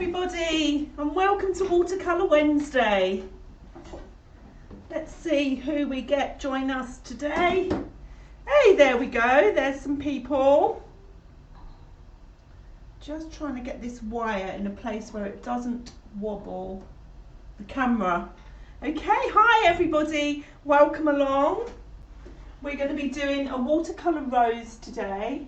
everybody, and welcome to Watercolour Wednesday. Let's see who we get join us today. Hey, there we go, there's some people. Just trying to get this wire in a place where it doesn't wobble the camera. Okay, hi everybody, welcome along. We're going to be doing a watercolour rose today.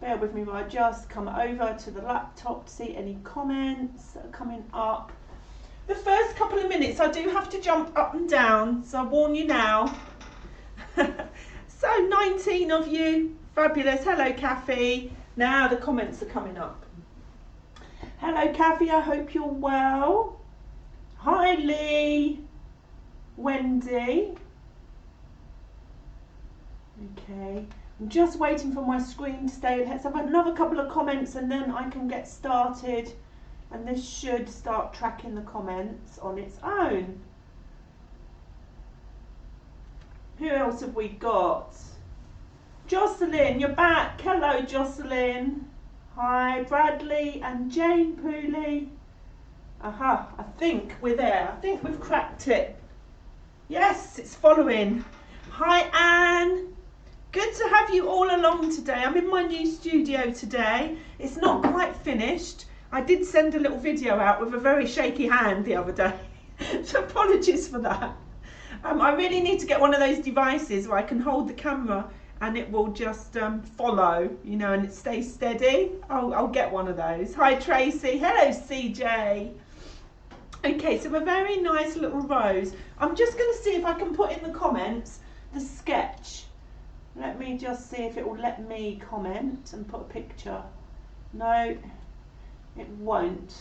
Bear with me while I just come over to the laptop to see any comments that are coming up. The first couple of minutes I do have to jump up and down, so I warn you now. So 19 of you, fabulous. Hello Kathy. Now the comments are coming up. Hello Kathy, I hope you're well. Hi Lee, Wendy. Okay. I'm just waiting for my screen to stay. Let's have another couple of comments and then I can get started, and this should start tracking the comments on its own. Who else have we got? Jocelyn, you're back. Hello Jocelyn. Hi Bradley and Jane Pooley. Aha, I think we're there. I think we've cracked it. Yes, it's following. Hi Anne. Good to have you all along today. I'm in my new studio today. It's not quite finished. I did send a little video out with a very shaky hand the other day. So apologies for that. I really need to get one of those devices where I can hold the camera and it will just follow, you know, and it stays steady. I'll get one of those. Hi Tracy. Hello CJ. Okay, so a very nice little rose. I'm just going to see if I can put in the comments the sketch. Let me just see if it will let me comment and put a picture. No, it won't.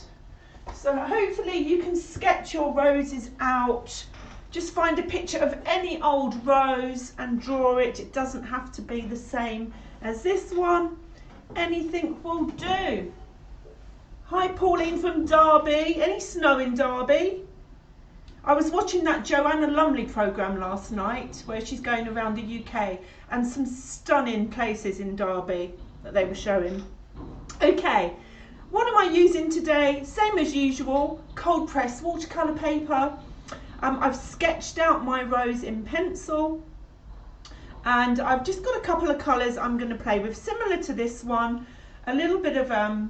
So hopefully you can sketch your roses out. Just find a picture of any old rose and draw it. It doesn't have to be the same as this one. Anything will do. Hi Pauline from Derby. Any snow in Derby? I was watching that Joanna Lumley programme last night where she's going around the UK, and some stunning places in Derby that they were showing. Okay, what am I using today? Same as usual, cold press watercolour paper. I've sketched out my rose in pencil, and I've just got a couple of colours I'm going to play with, similar to this one. A little bit of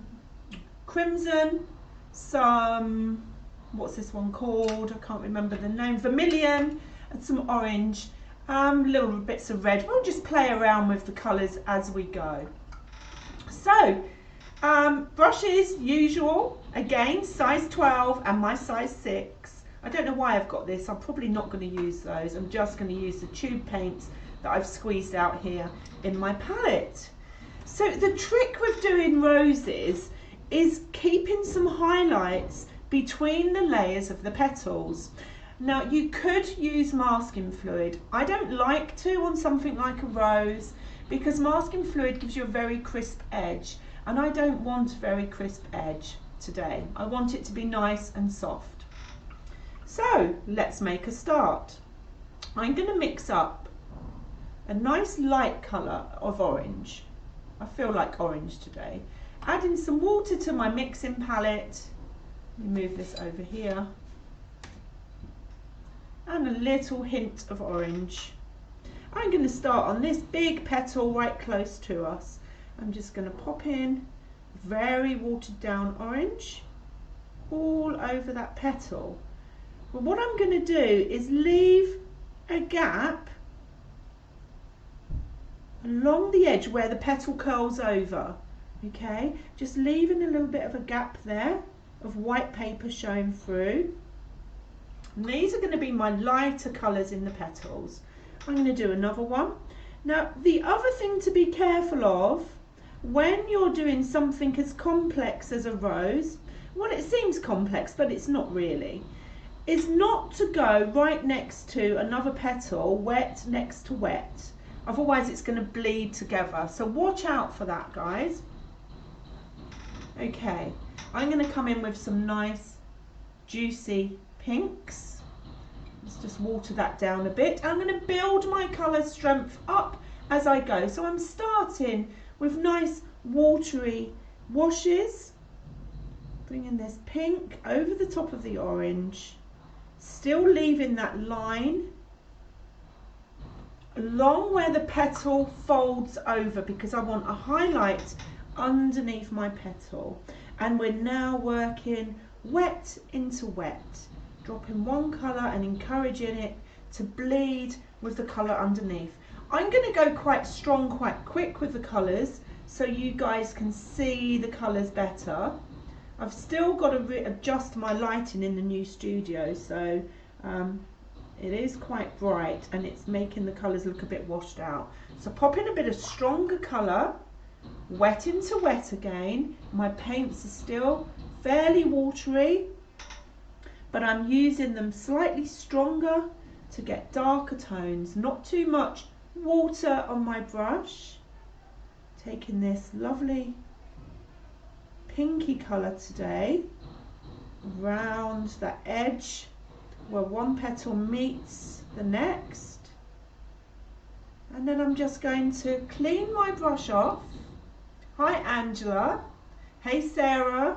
crimson, some, what's this one called? I can't remember the name. Vermilion, and some orange, little bits of red. We'll just play around with the colours as we go. So, brushes, usual, again, size 12 and my size 6. I don't know why I've got this. I'm probably not going to use those. I'm just going to use the tube paints that I've squeezed out here in my palette. So the trick with doing roses is keeping some highlights between the layers of the petals. Now you could use masking fluid. I don't like to on something like a rose because masking fluid gives you a very crisp edge, and I don't want a very crisp edge today. I want it to be nice and soft. So let's make a start. I'm going to mix up a nice light colour of orange. I feel like orange today. Adding some water to my mixing palette. Let me move this over here. And a little hint of orange. I'm going to start on this big petal right close to us. I'm just going to pop in very watered down orange all over that petal. But what I'm going to do is leave a gap along the edge where the petal curls over. Okay, just leaving a little bit of a gap there of white paper showing through. And these are going to be my lighter colours in the petals. I'm going to do another one. Now the other thing to be careful of when you're doing something as complex as a rose, well, it seems complex but it's not really, is not to go right next to another petal, wet next to wet. Otherwise it's going to bleed together. So watch out for that, guys. Okay, I'm going to come in with some nice juicy pinks. Let's just water that down a bit. I'm going to build my colour strength up as I go. So I'm starting with nice watery washes Bringing this pink over the top of the orange, still leaving that line along where the petal folds over, because I want a highlight underneath my petal. And we're now working wet into wet, dropping one colour and encouraging it to bleed with the colour underneath. I'm going to go quite strong, quite quick with the colours so you guys can see the colours better. I've still got to adjust my lighting in the new studio, so it is quite bright and it's making the colours look a bit washed out. So pop in a bit of stronger colour, wet into wet again. My paints are still fairly watery, but I'm using them slightly stronger to get darker tones, not too much water on my brush. Taking this lovely pinky colour today around that edge where one petal meets the next, and then I'm just going to clean my brush off. Hi Angela, hey Sarah,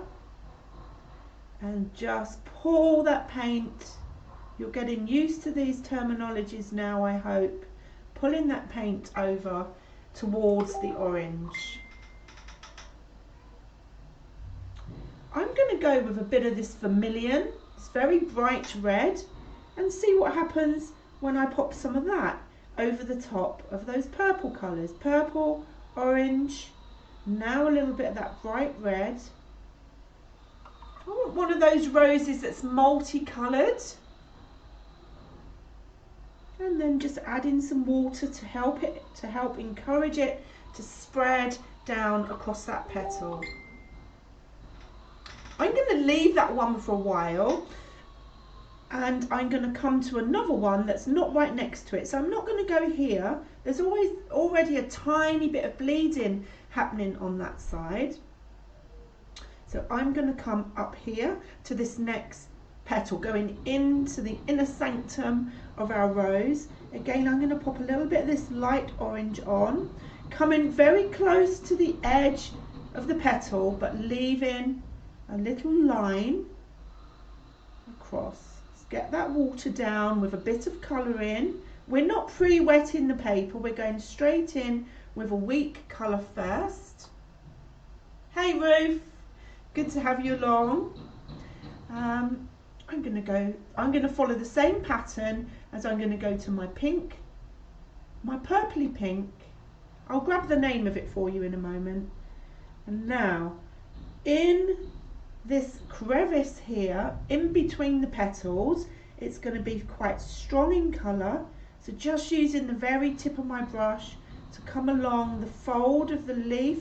and just pour that paint. You're getting used to these terminologies now, I hope. Pulling that paint over towards the orange. I'm going to go with a bit of this vermilion. It's very bright red, and see what happens when I pop some of that over the top of those purple colours. Purple, orange, now a little bit of that bright red. I want one of those roses that's multicoloured. And then just add in some water to help encourage it to spread down across that petal. I'm going to leave that one for a while, and I'm going to come to another one that's not right next to it. So I'm not going to go here. There's already a tiny bit of bleeding happening on that side. So I'm going to come up here to this next petal, going into the inner sanctum of our rose. Again, I'm going to pop a little bit of this light orange on, coming very close to the edge of the petal, but leaving a little line across. Let's get that water down with a bit of colour in. We're not pre-wetting the paper, we're going straight in with a weak colour first. Hey Ruth, good to have you along. I'm going to follow the same pattern as I'm going to go to my pink, my purpley pink. I'll grab the name of it for you in a moment. And now, in this crevice here, in between the petals, it's going to be quite strong in colour. So just using the very tip of my brush to come along the fold of the leaf,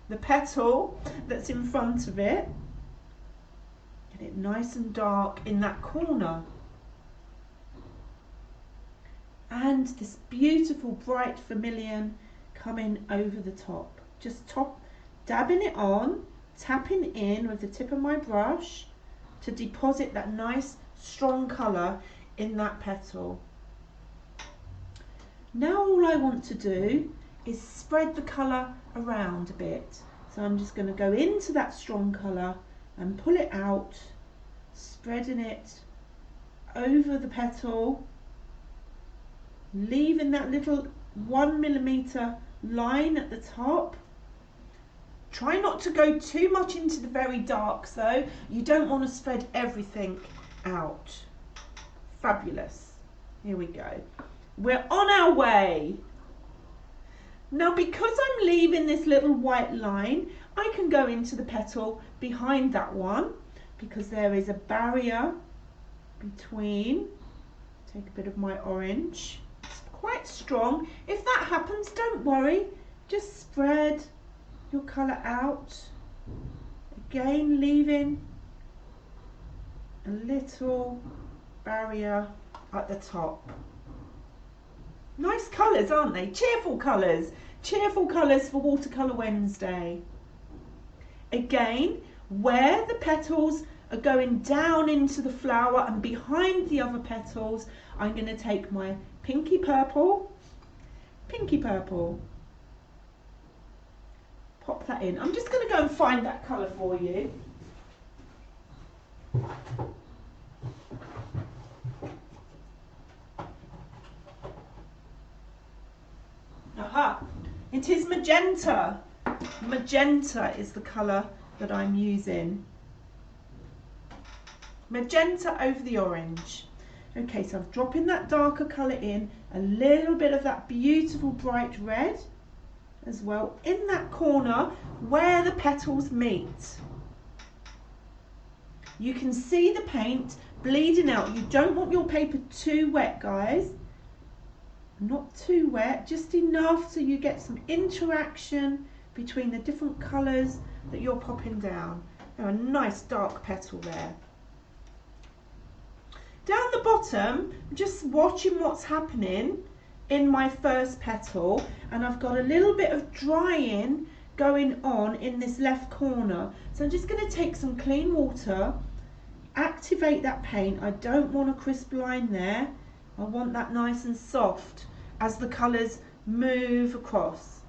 the petal that's in front of it. Get it nice and dark in that corner. And this beautiful bright vermilion coming over the top. Just dabbing it on, tapping in with the tip of my brush to deposit that nice strong colour in that petal. Now all I want to do is spread the colour around a bit. So I'm just going to go into that strong colour and pull it out, spreading it over the petal, leaving that little 1 millimeter line at the top. Try not to go too much into the very darks though. You don't want to spread everything out. Fabulous. Here we go. We're on our way. Now because I'm leaving this little white line, I can go into the petal behind that one because there is a barrier between. Take a bit of my orange. It's quite strong. If that happens, don't worry. Just spread your colour out. Again, leaving a little barrier at the top. Nice colours, aren't they? Cheerful colours. Cheerful colours for Watercolour Wednesday. Again, where the petals are going down into the flower and behind the other petals, I'm going to take my pinky purple, pop that in. I'm just going to go and find that colour for you. Aha, it is magenta. Magenta is the colour that I'm using. Magenta over the orange. Okay, so I'm dropping that darker colour in, a little bit of that beautiful bright red as well in that corner where the petals meet. You can see the paint bleeding out. You don't want your paper too wet, guys. Not too wet, just enough so you get some interaction between the different colours that you're popping down. Now, a nice dark petal there. Down the bottom, just watching what's happening in my first petal, and I've got a little bit of drying going on in this left corner. So I'm just going to take some clean water, activate that paint. I don't want a crisp line there. I want that nice and soft as the colours move across.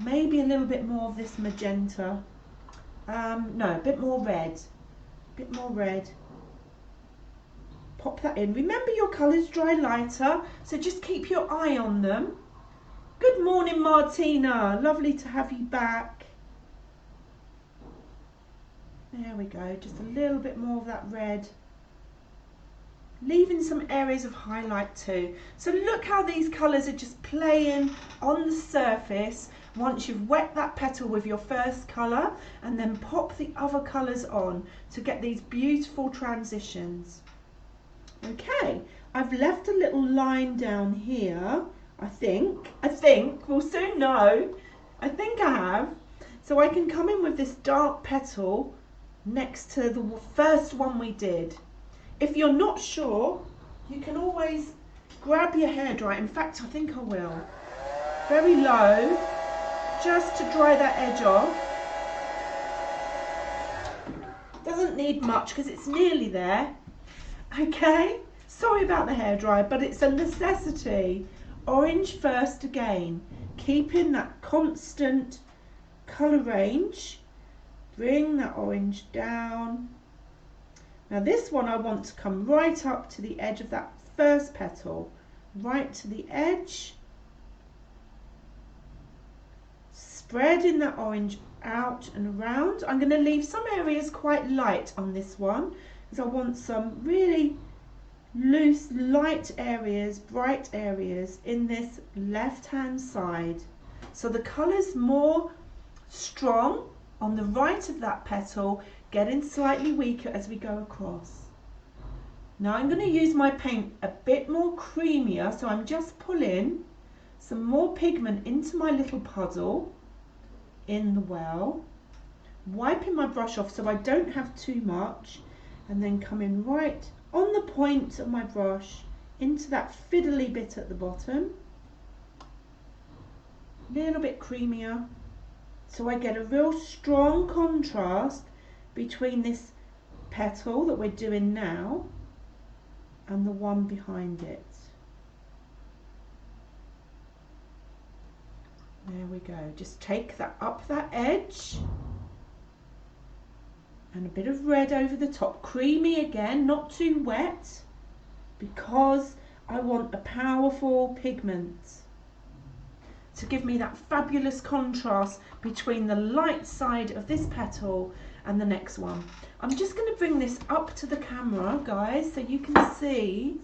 Maybe a little bit more of this magenta. No, a bit more red. A bit more red. Pop that in. Remember, your colours dry lighter, so just keep your eye on them. Good morning, Martina. Lovely to have you back. There we go. Just a little bit more of that red. Leaving some areas of highlight too. So look how these colours are just playing on the surface once you've wet that petal with your first colour, and then pop the other colours on to get these beautiful transitions. Okay, I've left a little line down here, I think, we'll soon know. I think I have. So I can come in with this dark petal next to the first one we did. If you're not sure, you can always grab your hairdryer. In fact, I think I will. Very low, just to dry that edge off. Doesn't need much because it's nearly there. Okay, sorry about the hairdryer, but it's a necessity. Orange first again, keeping that constant colour range. Bring that orange down. Now this one I want to come right up to the edge of that first petal, right to the edge. Spreading that orange out and around. I'm going to leave some areas quite light on this one, because I want some really loose, light areas, bright areas in this left-hand side. So the colour's more strong on the right of that petal, getting slightly weaker as we go across. Now I'm going to use my paint a bit more creamier, so I'm just pulling some more pigment into my little puddle in the well, wiping my brush off so I don't have too much, and then coming right on the point of my brush into that fiddly bit at the bottom, a little bit creamier, so I get a real strong contrast between this petal that we're doing now and the one behind it. There we go. Just take that up that edge and a bit of red over the top. Creamy again, not too wet, because I want a powerful pigment to give me that fabulous contrast between the light side of this petal and the next one. I'm just going to bring this up to the camera, guys, so you can see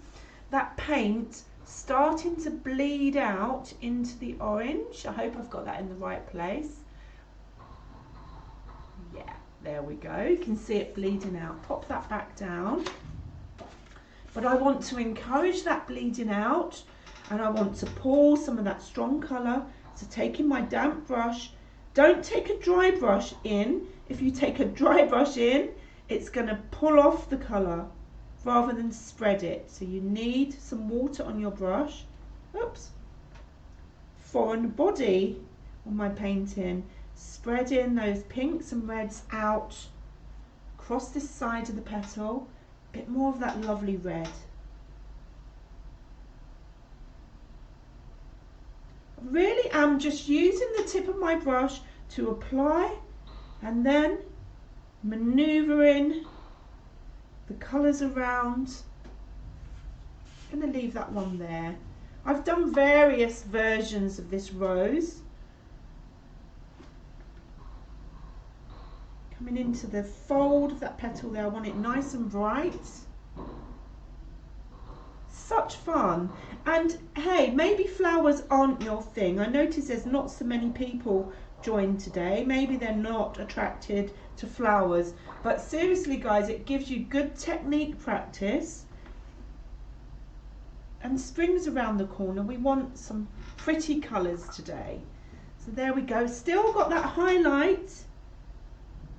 that paint starting to bleed out into the orange. I hope I've got that in the right place. Yeah, there we go. You can see it bleeding out. Pop that back down. But I want to encourage that bleeding out, and I want to pour some of that strong colour. So taking my damp brush, don't take a dry brush in. If you take a dry brush in, it's going to pull off the colour rather than spread it. So you need some water on your brush. Oops. Foreign body on my painting. Spreading those pinks and reds out across this side of the petal. A bit more of that lovely red. Really am just using the tip of my brush to apply and then manoeuvring the colours around. I'm going to leave that one there. I've done various versions of this rose. Coming into the fold of that petal there, I want it nice and bright. Such fun. And hey, maybe flowers aren't your thing. I notice there's not so many people joined today. Maybe they're not attracted to flowers. But seriously guys, it gives you good technique practice. And spring's around the corner. We want some pretty colours today. So there we go. Still got that highlight.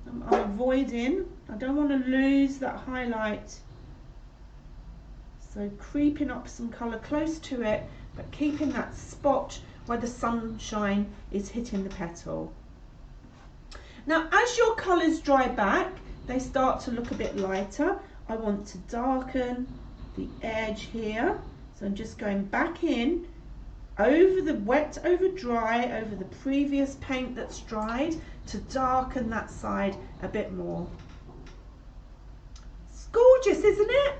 I'm avoiding. I don't want to lose that highlight. So creeping up some colour close to it, but keeping that spot where the sunshine is hitting the petal. Now as your colours dry back, they start to look a bit lighter. I want to darken the edge here. So I'm just going back in over the wet, over dry, over the previous paint that's dried to darken that side a bit more. It's gorgeous, isn't it?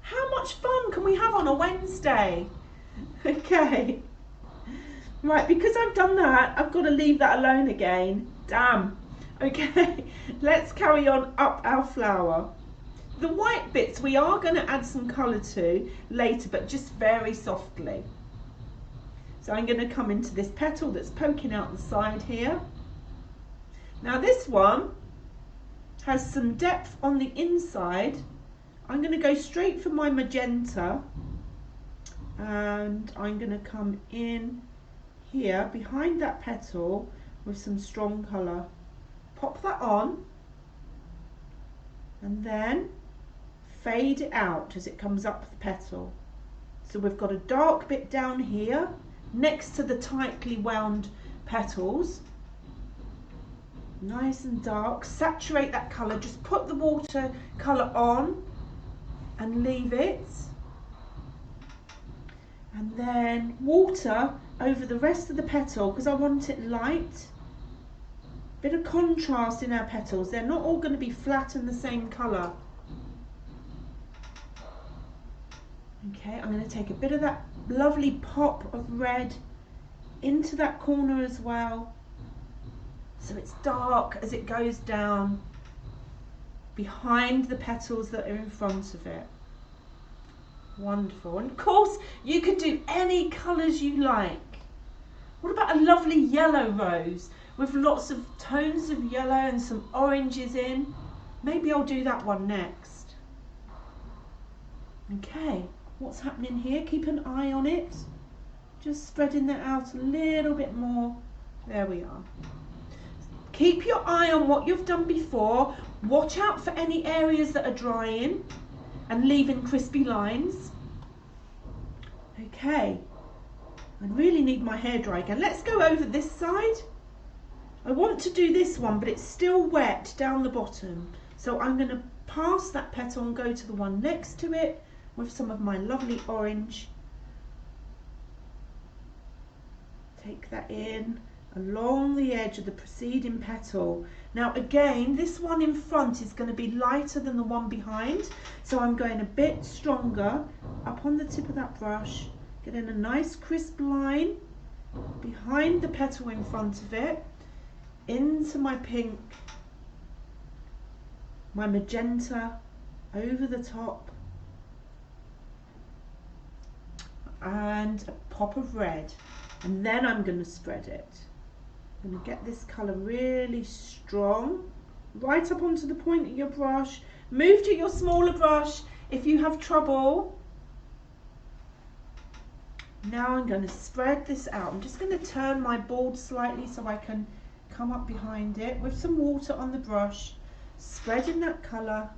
How much fun can we have on a Wednesday? Okay. Right, because I've done that, I've got to leave that alone again. Damn. Okay, let's carry on up our flower. The white bits we are going to add some colour to later, but just very softly. So I'm going to come into this petal that's poking out the side here. Now this one has some depth on the inside. I'm going to go straight for my magenta, and I'm going to come in here behind that petal with some strong colour. Pop that on and then fade it out as it comes up the petal. So we've got a dark bit down here next to the tightly wound petals. Nice and dark. Saturate that colour. Just put the watercolour on and leave it. And then water over the rest of the petal because I want it light. Bit of contrast in our petals. They're not all going to be flat and the same colour. Okay, I'm going to take a bit of that lovely pop of red into that corner as well. So it's dark as it goes down behind the petals that are in front of it. Wonderful. And of course, you could do any colours you like. What about a lovely yellow rose with lots of tones of yellow and some oranges in? Maybe I'll do that one next. Okay, what's happening here? Keep an eye on it. Just spreading that out a little bit more. There we are. Keep your eye on what you've done before. Watch out for any areas that are drying and leaving crispy lines. Okay, I really need my hairdryer again. Let's go over this side. I want to do this one, but it's still wet down the bottom. So I'm going to pass that petal and go to the one next to it with some of my lovely orange. Take that in along the edge of the preceding petal. Now again, this one in front is going to be lighter than the one behind, so I'm going a bit stronger up on the tip of that brush, getting a nice crisp line behind the petal in front of it, into my pink, my magenta over the top, and a pop of red, and then I'm going to spread it. I'm going to get this colour really strong, right up onto the point of your brush. Move to your smaller brush if you have trouble. Now I'm going to spread this out. I'm just going to turn my board slightly so I can come up behind it with some water on the brush, spreading that colour,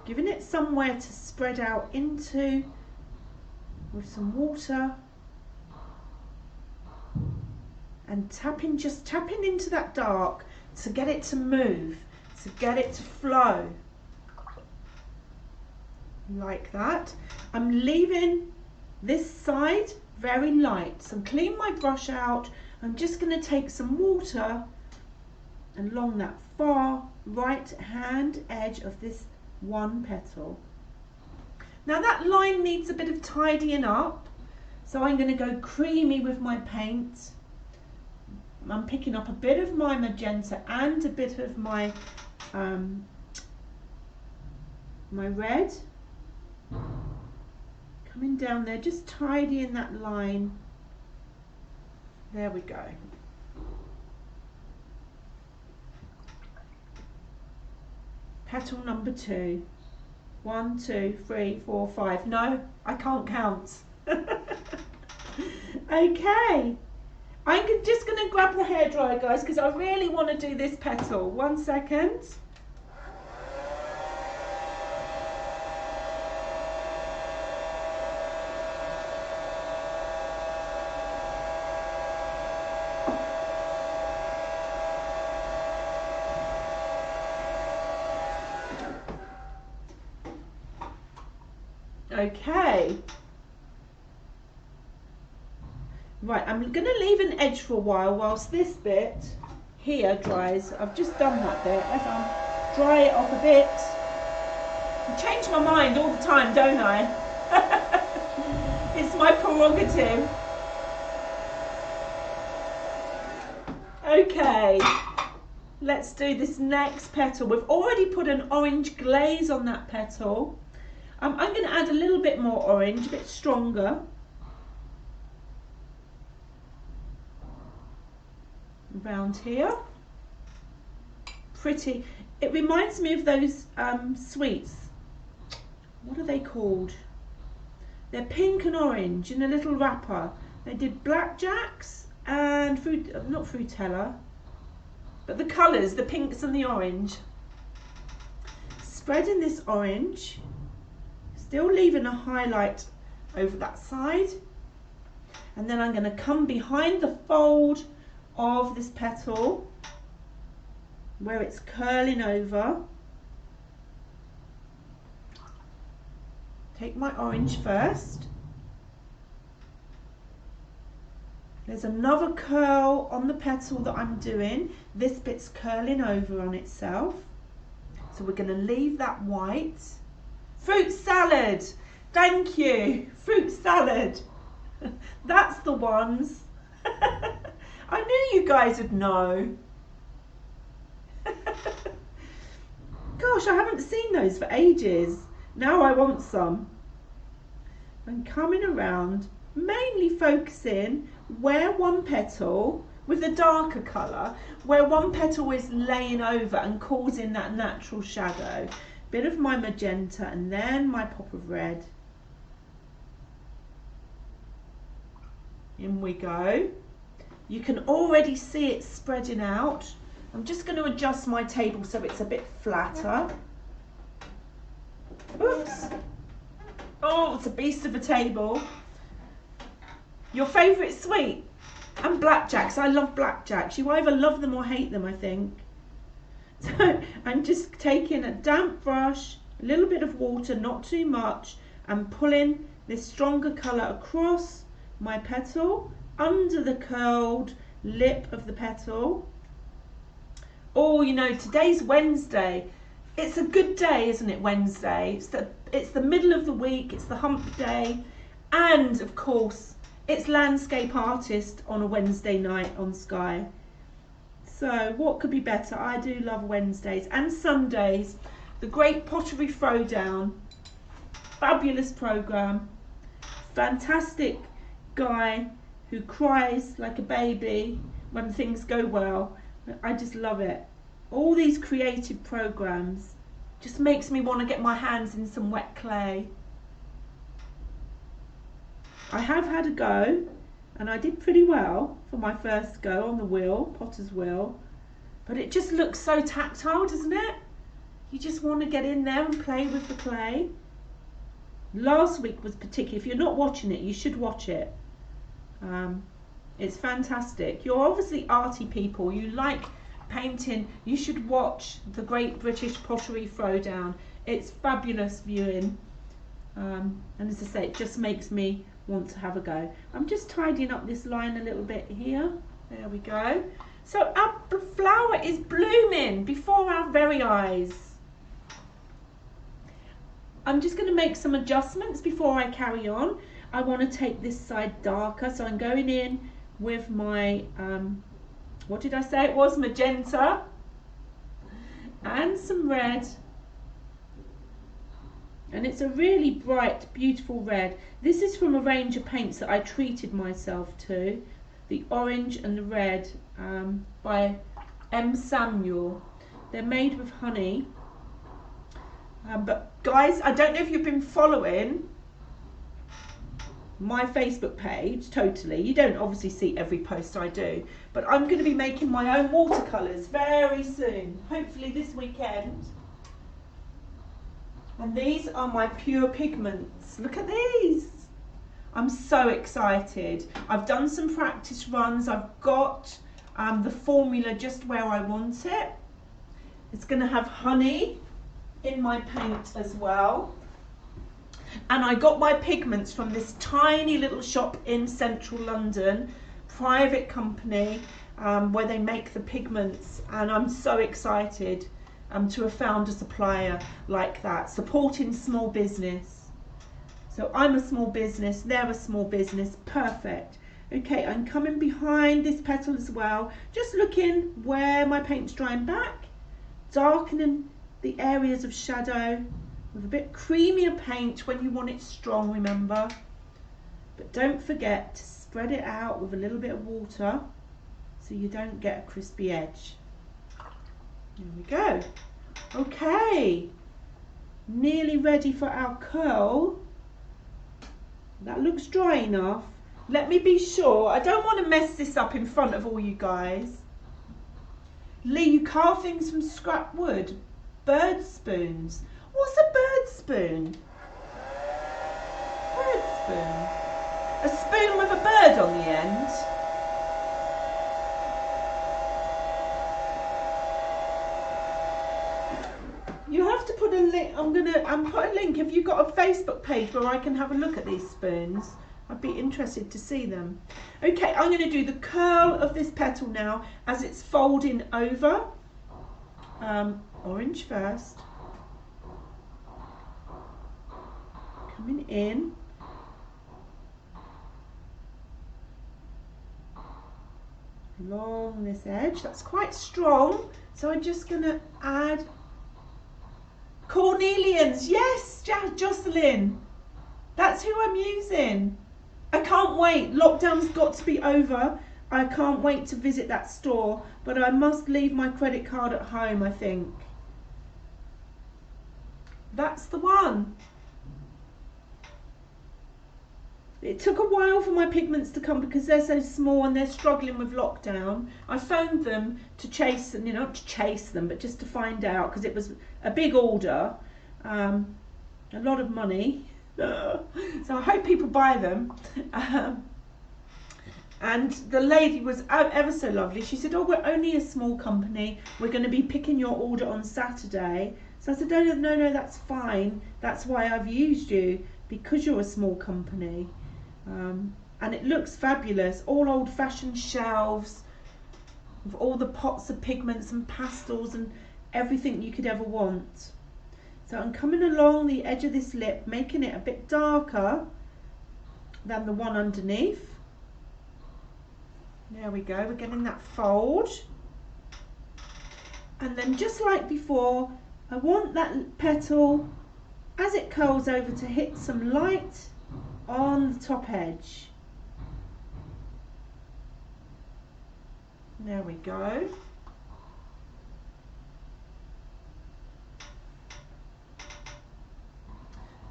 giving it somewhere to spread out into with some water. And just tapping into that dark to get it to move, to get it to flow. Like that. I'm leaving this side very light. So clean my brush out. I'm just going to take some water along that far right hand edge of this one petal. Now that line needs a bit of tidying up, so I'm going to go creamy with my paint. I'm picking up a bit of my magenta and a bit of my my red, coming down there, just tidying that line. There we go. Petal number 2. 1, 2, 3, 4, 5. No, I can't count. Okay. I'm just going to grab the hairdryer, guys, because I really want to do this petal. 1 second. Okay. Right, I'm going to leave an edge for a while whilst this bit here dries. I've just done that bit. I'll dry it off a bit. I change my mind all the time, don't I? It's my prerogative. Okay, let's do this next petal. We've already put an orange glaze on that petal. I'm going to add a little bit more orange, a bit stronger. Around here. Pretty. It reminds me of those sweets. What are they called? They're pink and orange in a little wrapper. They did blackjacks and not Frutella, but the colours, the pinks and the orange. Spreading this orange. Still leaving a highlight over that side, and then I'm going to come behind the fold of this petal where it's curling over. Take my orange first. There's another curl on the petal that I'm doing. This bit's curling over on itself, so we're going to leave that white. Fruit salad, thank you, fruit salad. That's the ones. I knew you guys would know. Gosh, I haven't seen those for ages. Now I want some. I'm coming around, mainly focusing where one petal, with a darker colour, where one petal is laying over and causing that natural shadow. Bit of my magenta and then my pop of red. In we go. You can already see it spreading out. I'm just going to adjust my table so it's a bit flatter. Oops. Oh, it's a beast of a table. Your favourite sweet? And blackjacks. I love blackjacks. You either love them or hate them, I think. So I'm just taking a damp brush, a little bit of water, not too much, and pulling this stronger colour across my petal, under the curled lip of the petal. Oh, you know, today's Wednesday. It's a good day, isn't it, Wednesday? It's the middle of the week, it's the hump day, and of course, it's landscape artist on a Wednesday night on Sky. So what could be better? I do love Wednesdays and Sundays. The Great Pottery Throwdown. Fabulous programme. Fantastic guy who cries like a baby when things go well. I just love it. All these creative programmes just makes me want to get my hands in some wet clay. I have had a go, and I did pretty well for my first go on the wheel, potter's wheel, but it just looks so tactile, doesn't it? You just want to get in there and play with the clay. Last week was particularly, if you're not watching it, you should watch it. It's fantastic. You're obviously arty people, you like painting, you should watch the Great British Pottery Throwdown. It's fabulous viewing, and as I say, it just makes me want to have a go. I'm just tidying up this line a little bit here. There we go. So our flower is blooming before our very eyes. I'm just going to make some adjustments before I carry on. I want to take this side darker, so I'm going in with my, what did I say it was? Magenta and some red. And it's a really bright, beautiful red. This is from a range of paints that I treated myself to. The orange and the red by M. Samuel. They're made with honey. But guys, I don't know if you've been following my Facebook page totally. You don't obviously see every post I do. But I'm going to be making my own watercolours very soon. Hopefully this weekend. And these are my pure pigments. Look at these. I'm so excited. I've done some practice runs. I've got the formula just where I want it. It's going to have honey in my paint as well. And I got my pigments from this tiny little shop in central London, private company, where they make the pigments. And I'm so excited to have found a supplier like that, supporting small business. So I'm a small business, they're a small business, perfect. Okay, I'm coming behind this petal as well, just looking where my paint's drying back, darkening the areas of shadow with a bit creamier paint when you want it strong, remember. But don't forget to spread it out with a little bit of water so you don't get a crispy edge. There we go. Okay, nearly ready for our curl. That looks dry enough. Let me be sure. I don't want to mess this up in front of all you guys. Lee, you carve things from scrap wood. Bird spoons. What's a bird spoon? Bird spoon. A spoon with a bird on the end. You have to put a link. I'm put a link. Have you got a Facebook page where I can have a look at these spoons? I'd be interested to see them. Okay, I'm going to do the curl of this petal now as it's folding over. Orange first. Coming in. Along this edge. That's quite strong. So I'm just going to add Cornelians. Yes, Jocelyn. That's who I'm using. I can't wait. Lockdown's got to be over. I can't wait to visit that store, but I must leave my credit card at home, I think. That's the one. It took a while for my pigments to come because they're so small and they're struggling with lockdown. I phoned them to chase them, not to chase them, but just to find out, because it was a big order, a lot of money. So I hope people buy them. And the lady was ever so lovely. She said, oh, we're only a small company. We're going to be picking your order on Saturday. So I said, no, that's fine. That's why I've used you, because you're a small company. And it looks fabulous. All old-fashioned shelves with all the pots of pigments and pastels and everything you could ever want. So I'm coming along the edge of this lip, making it a bit darker than the one underneath. There we go, we're getting that fold. And then just like before, I want that petal, as it curls over, to hit some light on the top edge. There we go.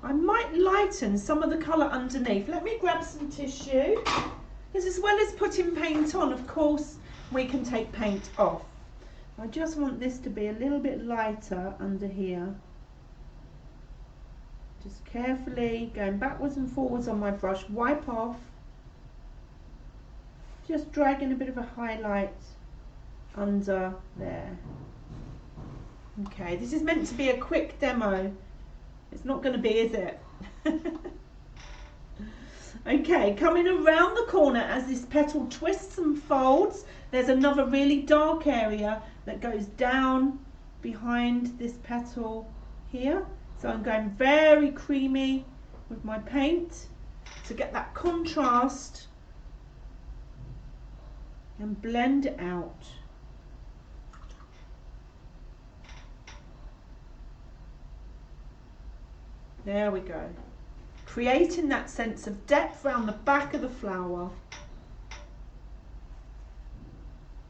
I might lighten some of the colour underneath. Let me grab some tissue, because as well as putting paint on, of course, we can take paint off. I just want this to be a little bit lighter under here. Just carefully going backwards and forwards on my brush, wipe off. Just dragging a bit of a highlight under there. Okay, this is meant to be a quick demo. It's not going to be, is it? Okay, coming around the corner as this petal twists and folds, there's another really dark area that goes down behind this petal here. So I'm going very creamy with my paint to get that contrast and blend it out. There we go. Creating that sense of depth around the back of the flower.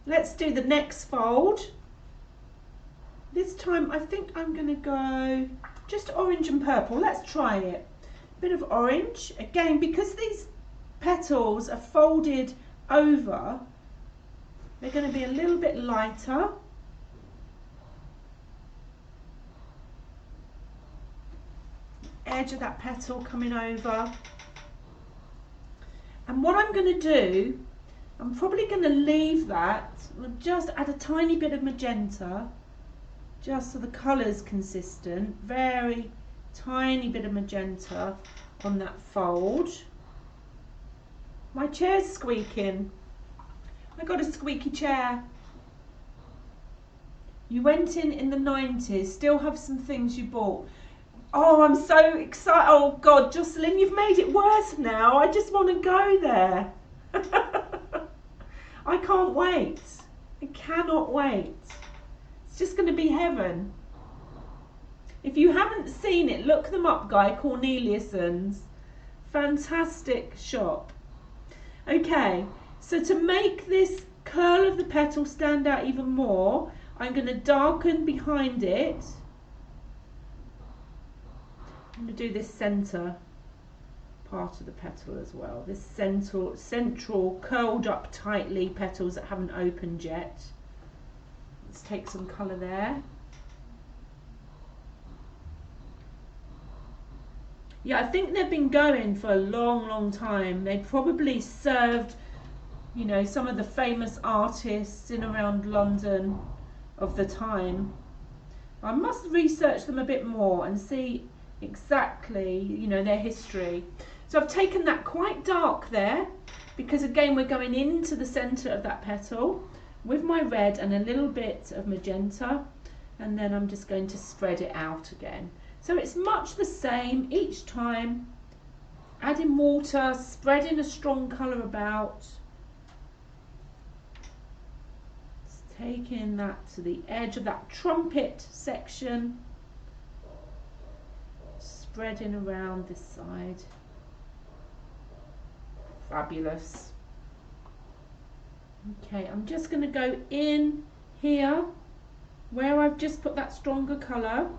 Let's do the next fold. This time I think I'm going to go just orange and purple. Let's try it. Bit of orange. Again, because these petals are folded over, they're going to be a little bit lighter. Edge of that petal coming over. And what I'm going to do, I'm probably going to leave that, just add a tiny bit of magenta, just so the colour's consistent, very tiny bit of magenta on that fold. My chair's squeaking. I got a squeaky chair. You went in the 90s, still have some things you bought. Oh, I'm so excited. Oh God, Jocelyn, you've made it worse now. I just want to go there. I can't wait. I cannot wait. It's just going to be heaven. If you haven't seen it, look them up, Guy Corneliussen's. Fantastic shop. Okay, so to make this curl of the petal stand out even more, I'm going to darken behind it. I'm going to do this centre part of the petal as well. This central curled up tightly petals that haven't opened yet. Let's take some colour there. Yeah, I think they've been going for a long time. They probably served, you know, some of the famous artists in around London of the time. I must research them a bit more and see exactly, you know, their history. So I've taken that quite dark there, because again we're going into the centre of that petal with my red and a little bit of magenta, and then I'm just going to spread it out again. So it's much the same each time, adding water, spreading a strong colour about, just taking that to the edge of that trumpet section, spreading around this side. Fabulous. Okay, I'm just going to go in here where I've just put that stronger colour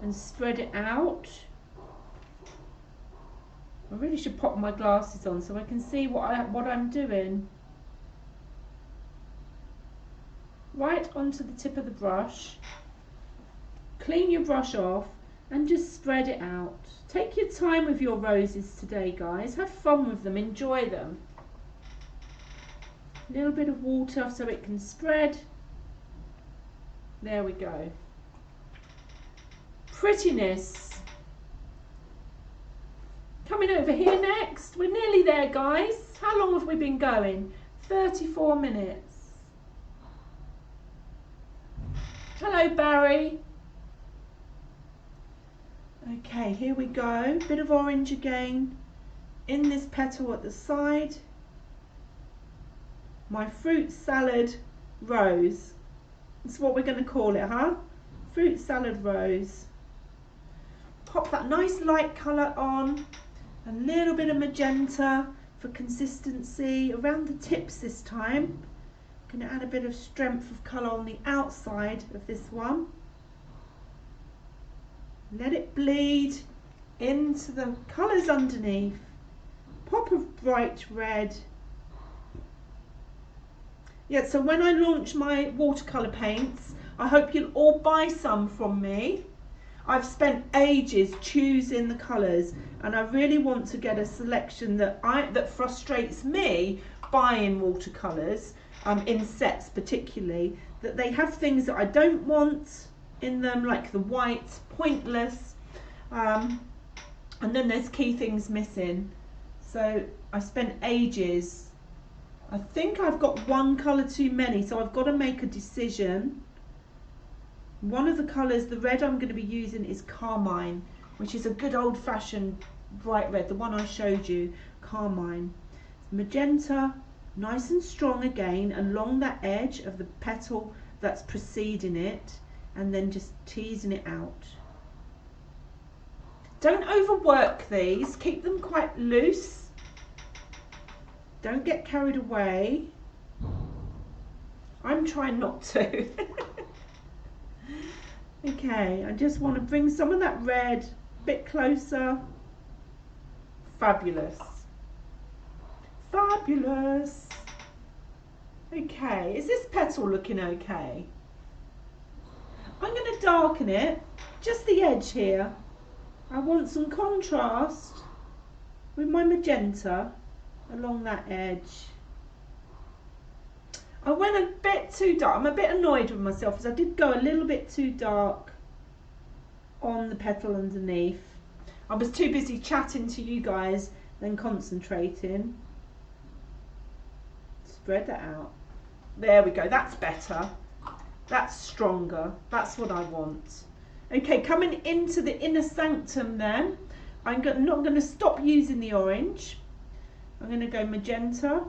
and spread it out. I really should pop my glasses on so I can see what I'm doing. Right onto the tip of the brush. Clean your brush off and just spread it out. Take your time with your roses today, guys. Have fun with them, enjoy them. A little bit of water so it can spread. There we go. Prettiness. Coming over here next. We're nearly there, guys. How long have we been going? 34 minutes. Hello, Barry. Okay, here we go. Bit of orange again in this petal at the side. My fruit salad rose. That's what we're going to call it, huh? Fruit salad rose. Pop that nice light colour on. A little bit of magenta for consistency around the tips this time. Going to add a bit of strength of colour on the outside of this one. Let it bleed into the colours underneath. Pop of bright red. Yeah, so when I launch my watercolour paints, I hope you'll all buy some from me. I've spent ages choosing the colours, and I really want to get a selection that frustrates me buying watercolours, in sets particularly, that they have things that I don't want in them, like the white, pointless, and then there's key things missing. So I spent ages. I think I've got one colour too many, so I've got to make a decision. One of the colours, the red I'm going to be using is carmine, which is a good old-fashioned bright red, the one I showed you, carmine. Magenta, nice and strong again along that edge of the petal that's preceding it, and then just teasing it out. Don't overwork these, keep them quite loose. Don't get carried away. I'm trying not to. Okay, I just want to bring some of that red a bit closer. Fabulous. Fabulous. Okay, is this petal looking okay? I'm going to darken it, just the edge here. I want some contrast with my magenta along that edge. I went a bit too dark. I'm a bit annoyed with myself because I did go a little bit too dark on the petal underneath. I was too busy chatting to you guys than concentrating. Spread that out. There we go, that's better. That's stronger. That's what I want. Okay, coming into the inner sanctum then, I'm not going to stop using the orange. I'm going to go magenta.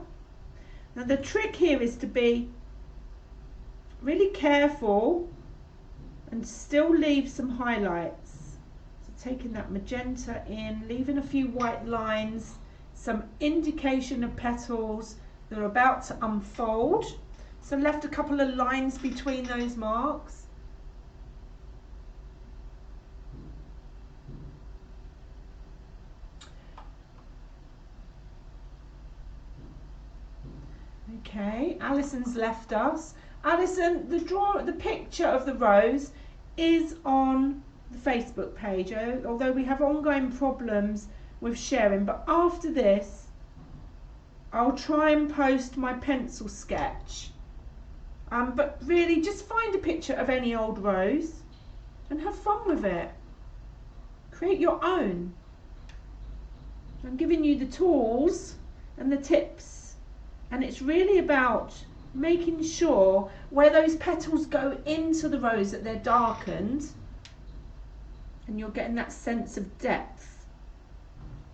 Now the trick here is to be really careful and still leave some highlights. So taking that magenta in, leaving a few white lines, some indication of petals that are about to unfold. So left a couple of lines between those marks. Okay, Alison's left us. Alison, the picture of the rose is on the Facebook page, although we have ongoing problems with sharing. But after this, I'll try and post my pencil sketch. But really, just find a picture of any old rose and have fun with it. Create your own. I'm giving you the tools and the tips. And it's really about making sure where those petals go into the rose that they're darkened, and you're getting that sense of depth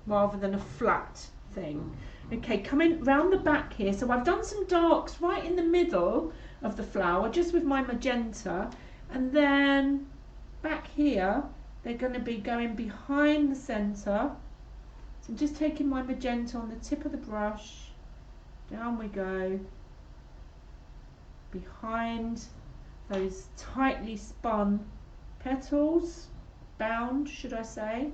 rather than a flat thing. Okay, coming round the back here, so I've done some darks right in the middle of the flower just with my magenta, and then back here they're going to be going behind the centre. So I'm just taking my magenta on the tip of the brush. Down we go, behind those tightly spun petals, bound should I say,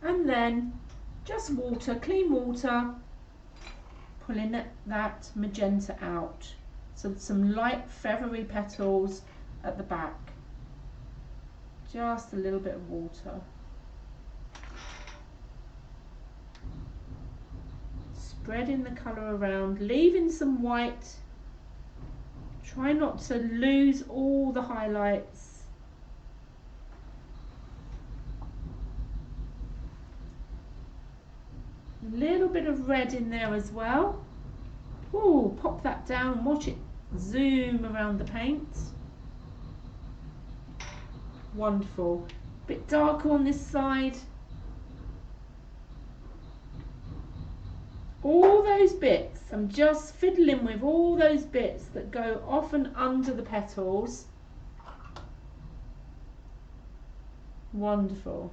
and then just water, clean water, pulling that magenta out. So some light feathery petals at the back, just a little bit of water. Spreading the colour around, leaving some white. Try not to lose all the highlights. A little bit of red in there as well. Ooh, pop that down, watch it zoom around the paint. Wonderful. A bit darker on this side. All those bits, I'm just fiddling with all those bits that go off and under the petals. Wonderful.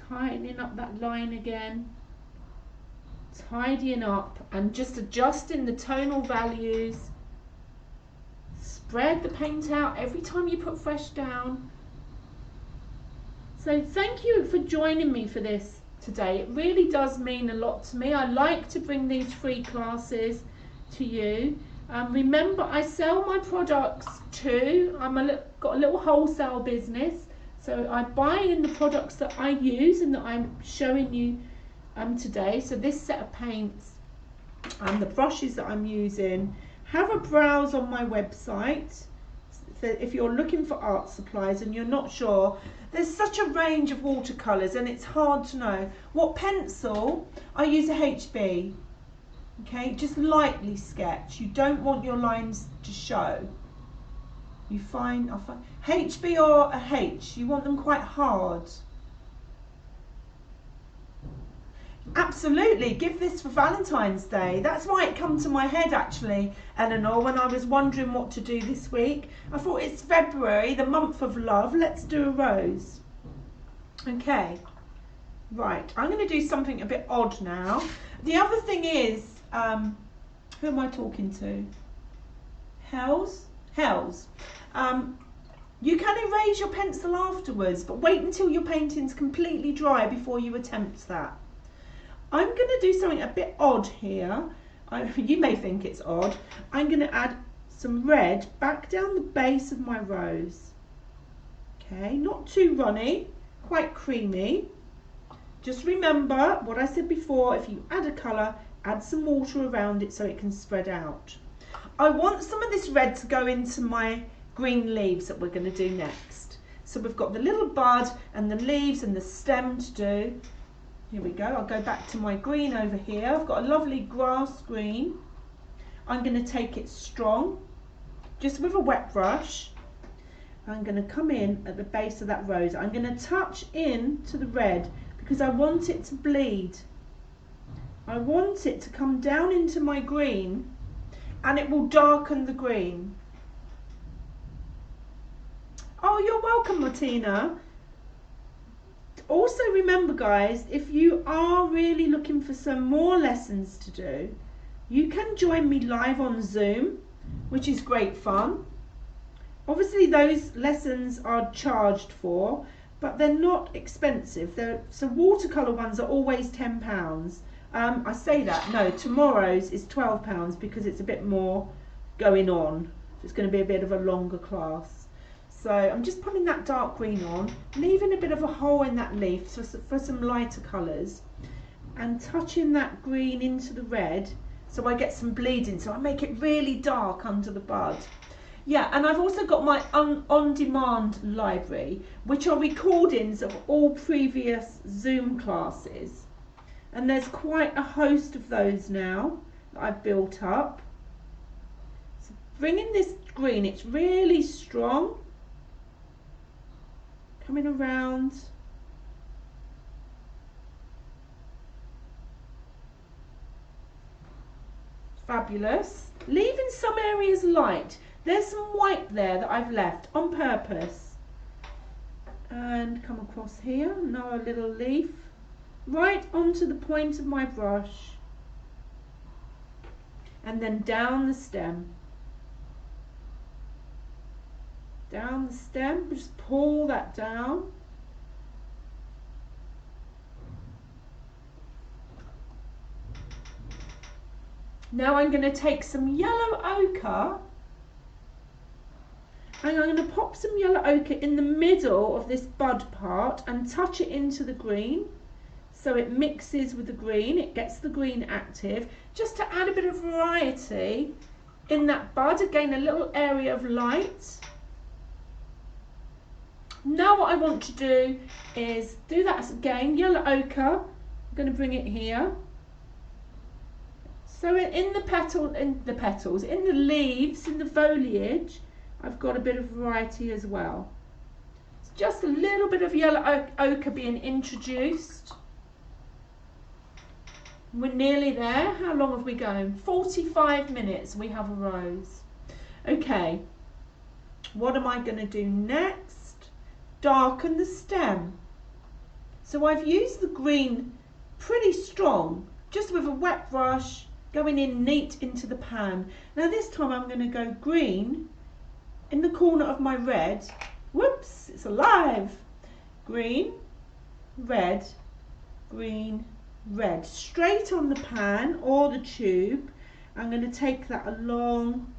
Tightening up that line again. Tidying up and just adjusting the tonal values. Spread the paint out every time you put fresh down. So thank you for joining me for this today. It really does mean a lot to me. I like to bring these free classes to you. Remember, I sell my products too. Got a little wholesale business, so I buy in the products that I use and that I'm showing you today. So this set of paints and the brushes that I'm using, have a browse on my website. if you're looking for art supplies and you're not sure, there's such a range of watercolours and it's hard to know. What pencil? I use a HB. Okay, just lightly sketch. You don't want your lines to show. I'll find HB or a H. You want them quite hard. Absolutely, give this for Valentine's Day. That's why it come to my head actually, Eleanor, when I was wondering what to do this week. I thought it's February, the month of love, let's do a rose. Okay, right, I'm going to do something a bit odd now. The other thing is, who am I talking to? Hells? You can erase your pencil afterwards, but wait until your painting's completely dry before you attempt that. I'm going to do something a bit odd here. You may think it's odd. I'm going to add some red back down the base of my rose. Okay, not too runny, quite creamy. Just remember what I said before, if you add a colour, add some water around it so it can spread out. I want some of this red to go into my green leaves that we're going to do next. So we've got the little bud and the leaves and the stem to do. Here we go, I'll go back to my green over here. I've got a lovely grass green. I'm going to take it strong, just with a wet brush. I'm going to come in at the base of that rose. I'm going to touch in to the red because I want it to bleed. I want it to come down into my green and it will darken the green. Oh, you're welcome, Martina. Also remember guys, if you are really looking for some more lessons to do, you can join me live on Zoom, which is great fun. Obviously those lessons are charged for, but they're not expensive. So watercolour ones are always £10. I say that, no, tomorrow's is £12 because it's a bit more going on. It's going to be a bit of a longer class. So I'm just putting that dark green on, leaving a bit of a hole in that leaf for some lighter colours, and touching that green into the red so I get some bleeding, so I make it really dark under the bud. Yeah, and I've also got my on-demand library, which are recordings of all previous Zoom classes. And there's quite a host of those now that I've built up. So bringing this green, it's really strong. Coming around. Fabulous. Leaving some areas light. There's some white there that I've left on purpose. And come across here, another little leaf. Right onto the point of my brush. And then down the stem. Down the stem, just pull that down. Now I'm going to take some yellow ochre and I'm going to pop some yellow ochre in the middle of this bud part and touch it into the green so it mixes with the green, it gets the green active, just to add a bit of variety in that bud. Again, a little area of light. Now what I want to do is do that again, yellow ochre. I'm going to bring it here. So in the petals, in the leaves, in the foliage, I've got a bit of variety as well. It's just a little bit of yellow ochre being introduced. We're nearly there. How long have we gone? 45 minutes. We have a rose. Okay. What am I going to do next? Darken the stem. So I've used the green pretty strong, just with a wet brush, going in neat into the pan. Now this time I'm going to go green in the corner of my red. Whoops, it's alive. Green, red, green, red. Straight on the pan or the tube. I'm going to take that along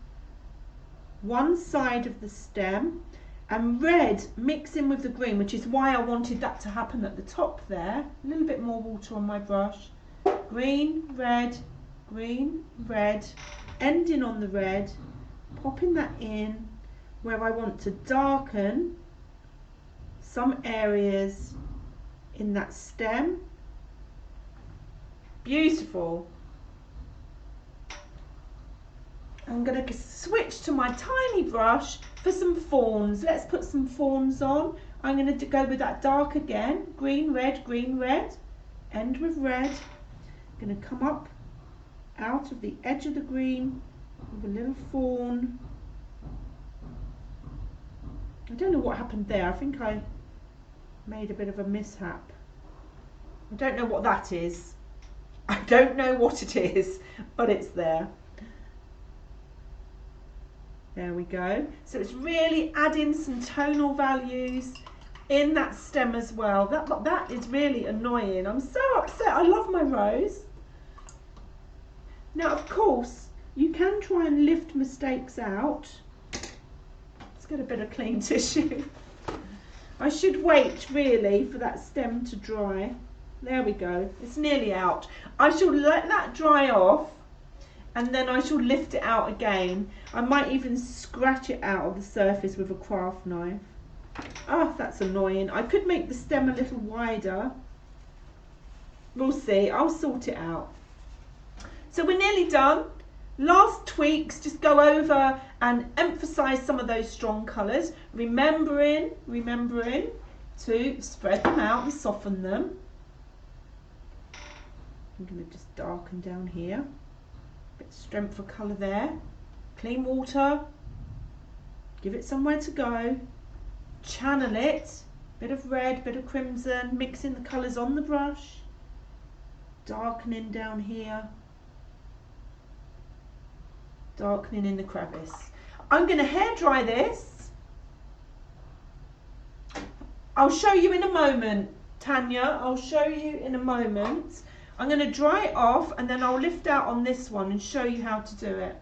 one side of the stem. And red mixing with the green, which is why I wanted that to happen at the top there. A little bit more water on my brush. Green, red, ending on the red, popping that in, where I want to darken some areas in that stem. Beautiful. I'm going to switch to my tiny brush for some fawns. Let's put some fawns on. I'm going to go with that dark again. Green, red, end with red. I'm going to come up out of the edge of the green with a little fawn. I don't know what happened there. I think I made a bit of a mishap. I don't know what that is. I don't know what it is, but it's there. There we go. So it's really adding some tonal values in that stem as well. That is really annoying. I'm so upset. I love my rose. Now, of course, you can try and lift mistakes out. Let's get a bit of clean tissue. I should wait really for that stem to dry. There we go. It's nearly out. I shall let that dry off, and then I shall lift it out again. I might even scratch it out of the surface with a craft knife. Oh, that's annoying. I could make the stem a little wider. We'll see. I'll sort it out. So we're nearly done. Last tweaks, just go over and emphasize some of those strong colours. Remembering to spread them out and soften them. I'm going to just darken down here. Bit of strength of colour there. Clean water. Give it somewhere to go. Channel it. Bit of red, bit of crimson. Mixing the colours on the brush. Darkening down here. Darkening in the crevice. I'm going to hair dry this. I'll show you in a moment, Tanya. I'll show you in a moment. I'm going to dry it off and then I'll lift out on this one and show you how to do it.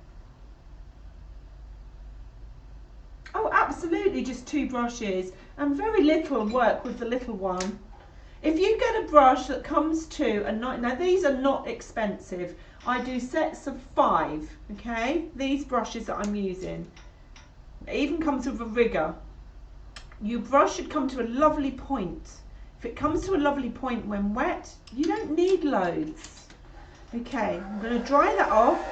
Oh, absolutely, just 2 brushes and very little work with the little one. If you get a brush that comes to a night, now these are not expensive. I do sets of 5, okay? These brushes that I'm using. It even comes with a rigger. Your brush should come to a lovely point. If it comes to a lovely point when wet, you don't need loads. Okay, I'm going to dry that off.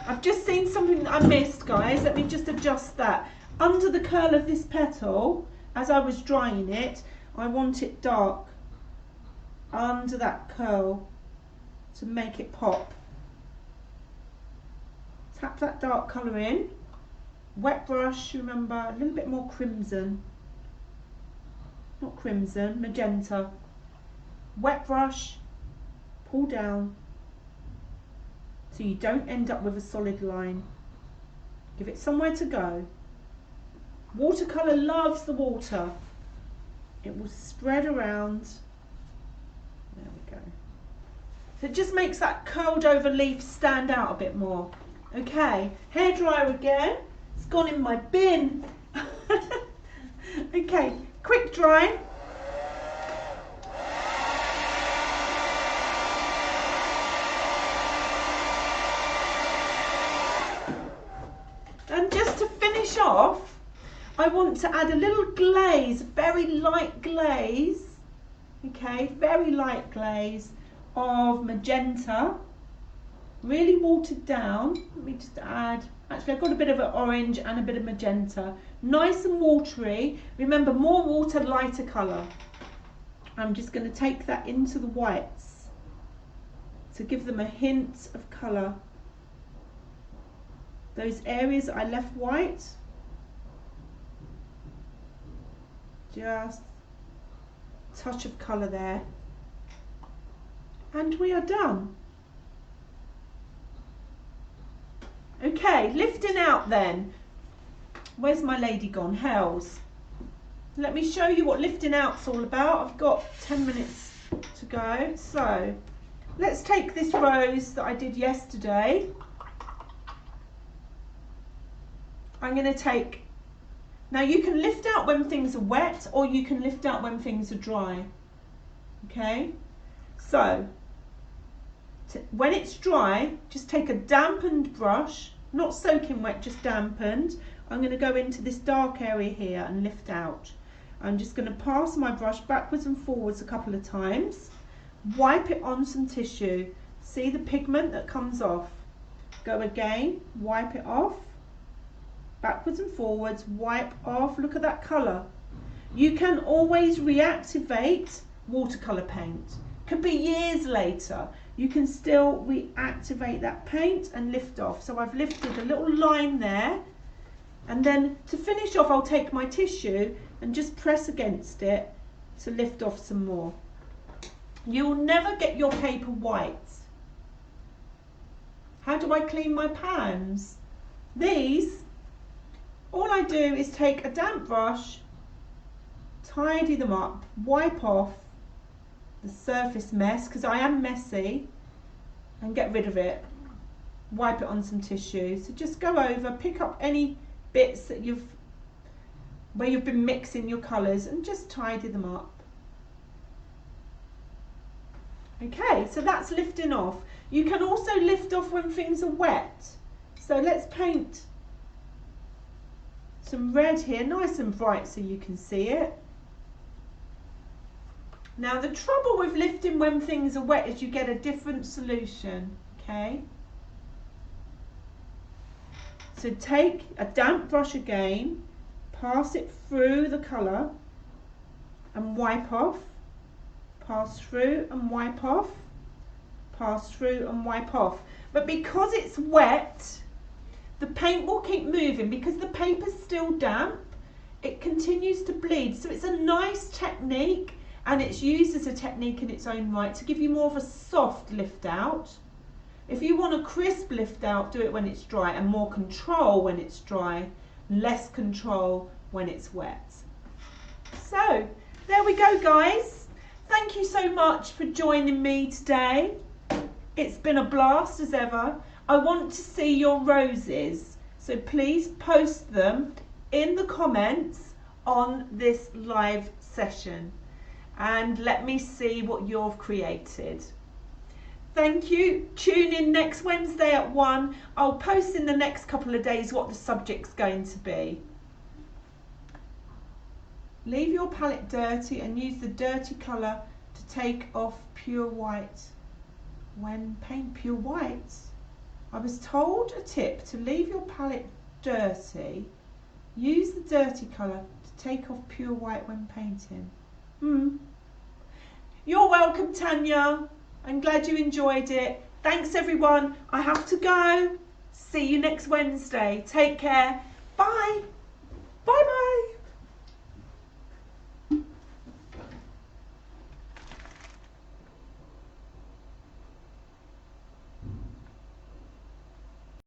I've just seen something that I missed, guys. Let me just adjust that. Under the curl of this petal, as I was drying it, I want it dark under that curl to make it pop. Tap that dark colour in. Wet brush, remember, a little bit more crimson. Not crimson, magenta. Wet brush, pull down. So you don't end up with a solid line. Give it somewhere to go. Watercolour loves the water. It will spread around. There we go. So it just makes that curled over leaf stand out a bit more. Okay, hairdryer again. It's gone in my bin. Okay, quick dry. And just to finish off, I want to add a little glaze, very light glaze, okay, very light glaze of magenta, really watered down. Let me just add, actually I've got a bit of an orange and a bit of magenta, nice and watery. Remember, more water, lighter colour. I'm just going to take that into the whites to give them a hint of colour. Those areas that I left white, just a touch of colour there, and we are done. Okay, lifting out then. Where's my lady gone? Hells. Let me show you what lifting out's all about. I've got 10 minutes to go. So let's take this rose that I did yesterday. I'm going to take, Now you can lift out when things are wet, or you can lift out when things are dry. Okay, so when it's dry, just take a dampened brush, not soaking wet, just dampened. I'm going to go into this dark area here and lift out. I'm just going to pass my brush backwards and forwards a couple of times, wipe it on some tissue. See the pigment that comes off. Go again, wipe it off, backwards and forwards, wipe off. Look at that colour. You can always reactivate watercolour paint. Could be years later. You can still reactivate that paint and lift off. So I've lifted a little line there, and then to finish off I'll take my tissue and just press against it to lift off some more. You'll never get your paper white. How do I clean my pans? These, all I do is take a damp brush, tidy them up, wipe off the surface mess, because I am messy, and get rid of it. Wipe it on some tissue. So just go over, pick up any bits that where you've been mixing your colours, and just tidy them up. Okay, so that's lifting off. You can also lift off when things are wet. So let's paint some red here, nice and bright so you can see it. Now the trouble with lifting when things are wet is you get a different solution, okay? So take a damp brush again, pass it through the colour and wipe off, pass through and wipe off, pass through and wipe off. But because it's wet, the paint will keep moving. Because the paper's still damp, it continues to bleed. So it's a nice technique, and it's used as a technique in its own right to give you more of a soft lift out. If you want a crisp lift out, do it when it's dry, and more control when it's dry, less control when it's wet. So there we go, guys. Thank you so much for joining me today. It's been a blast as ever. I want to see your roses, so please post them in the comments on this live session and let me see what you've created. Thank you. Tune in next Wednesday at 1. I'll post in the next couple of days what the subject's going to be. Leave your palette dirty and use the dirty colour to take off pure white. When paint pure white, I was told a tip to leave your palette dirty, use the dirty colour to take off pure white when painting. You're welcome, Tanya. I'm glad you enjoyed it. Thanks everyone. I have to go. See you next Wednesday. Take care. Bye. Bye bye.